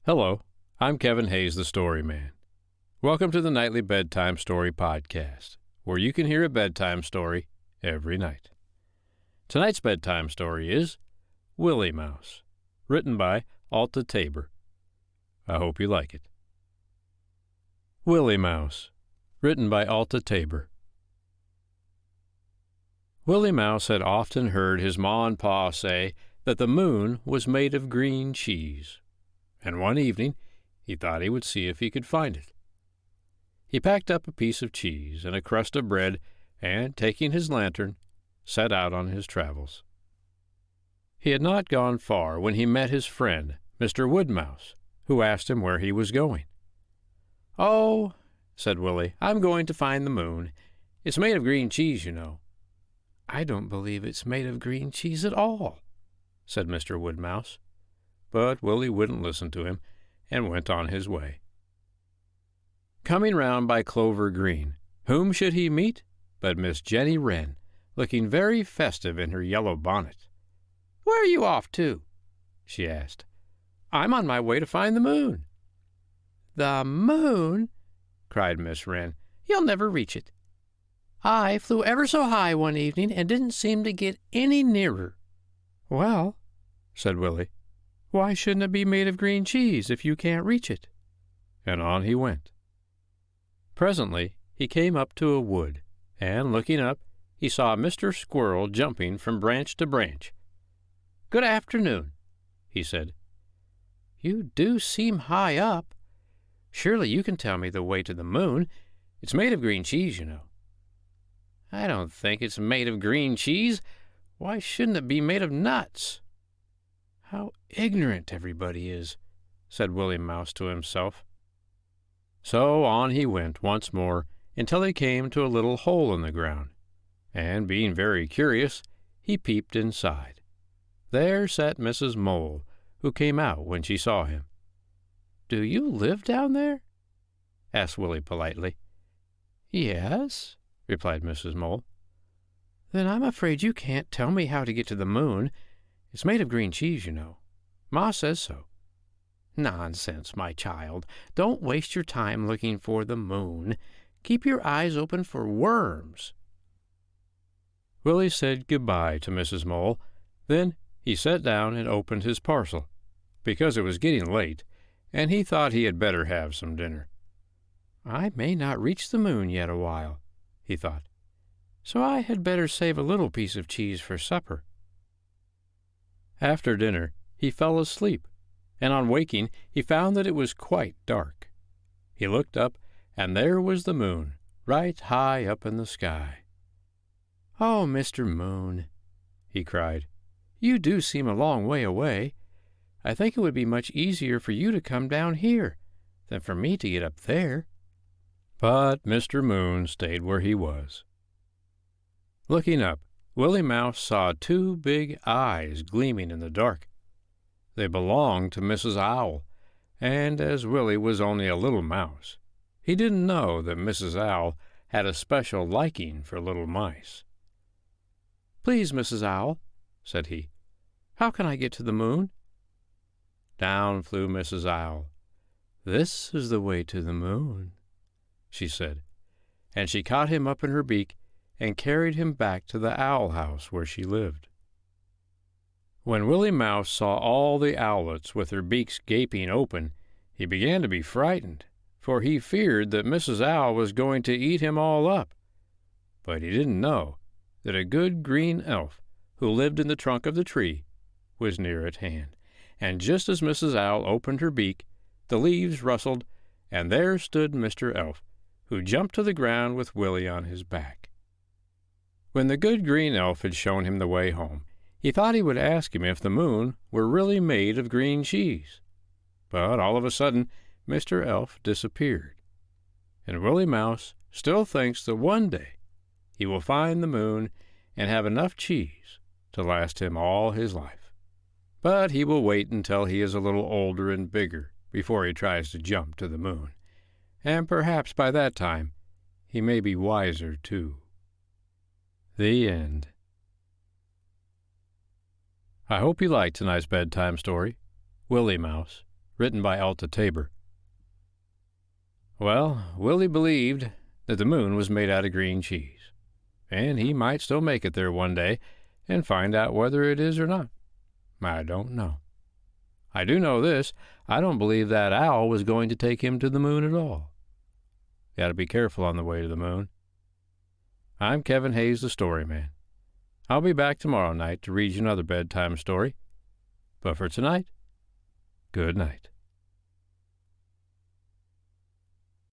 Hello, I'm Kevin Hayes, the Storyman. Welcome to the Nightly Bedtime Story Podcast, where you can hear a bedtime story every night. Tonight's bedtime story is WillieMouse, written by Alta Tabor. I hope you like it. WillieMouse, written by Alta Tabor. WillieMouse had often heard his ma and pa say that the moon was made of green cheese, and one evening he thought he would see if he could find it. He packed up a piece of cheese and a crust of bread, and, taking his lantern, set out on his travels. He had not gone far when he met his friend, Mr. Woodmouse, who asked him where he was going. "Oh," said Willie, "I'm going to find the moon. It's made of green cheese, you know." "I don't believe it's made of green cheese at all," said Mr. Woodmouse. But Willie wouldn't listen to him, and went on his way. Coming round by Clover Green, whom should he meet but Miss Jenny Wren, looking very festive in her yellow bonnet. "Where are you off to?" she asked. "I'm on my way to find the moon." "The moon?" cried Miss Wren. "You'll never reach it. I flew ever so high one evening and didn't seem to get any nearer." "Well," said Willie, "why shouldn't it be made of green cheese if you can't reach it?" And on he went. Presently he came up to a wood, and, looking up, he saw Mr. Squirrel jumping from branch to branch. "Good afternoon," he said. "You do seem high up. Surely you can tell me the way to the moon. It's made of green cheese, you know." "I don't think it's made of green cheese. Why shouldn't it be made of nuts?" "How ignorant everybody is," said WillieMouse to himself. So on he went once more until he came to a little hole in the ground, and, being very curious, he peeped inside. There sat Mrs. Mole, who came out when she saw him. "Do you live down there?" asked Willie politely. "Yes," replied Mrs. Mole. "Then I'm afraid you can't tell me how to get to the moon. It's made of green cheese, you know. Ma says so." "Nonsense, my child. Don't waste your time looking for the moon. Keep your eyes open for worms." Willie said good-bye to Mrs. Mole. Then he sat down and opened his parcel, because it was getting late, and he thought he had better have some dinner. "I may not reach the moon yet awhile," he thought, "so I had better save a little piece of cheese for supper." After dinner he fell asleep, and on waking he found that it was quite dark. He looked up, and there was the moon, right high up in the sky. "Oh, Mr. Moon," he cried, "you do seem a long way away. I think it would be much easier for you to come down here than for me to get up there." But Mr. Moon stayed where he was. Looking up, WillieMouse saw two big eyes gleaming in the dark. They belonged to Mrs. Owl, and as Willie was only a little mouse, he didn't know that Mrs. Owl had a special liking for little mice. "Please, Mrs. Owl," said he, "how can I get to the moon?" Down flew Mrs. Owl. "This is the way to the moon," she said, and she caught him up in her beak and carried him back to the owl house where she lived. When WillieMouse saw all the owlets with their beaks gaping open, he began to be frightened, for he feared that Mrs. Owl was going to eat him all up. But he didn't know that a good green elf, who lived in the trunk of the tree, was near at hand, and just as Mrs. Owl opened her beak, the leaves rustled, and there stood Mr. Elf, who jumped to the ground with Willie on his back. When the good green elf had shown him the way home, he thought he would ask him if the moon were really made of green cheese. But all of a sudden Mr. Elf disappeared, and WillieMouse still thinks that one day he will find the moon and have enough cheese to last him all his life. But he will wait until he is a little older and bigger before he tries to jump to the moon, and perhaps by that time he may be wiser too. The end. I hope you liked tonight's bedtime story, WillieMouse, written by Alta Tabor. Well, Willie believed that the moon was made out of green cheese, and he might still make it there one day and find out whether it is or not. I don't know. I do know this: I don't believe that owl was going to take him to the moon at all. Got to be careful on the way to the moon. I'm Kevin Hayes, the Storyman. I'll be back tomorrow night to read you another bedtime story. But for tonight, good night.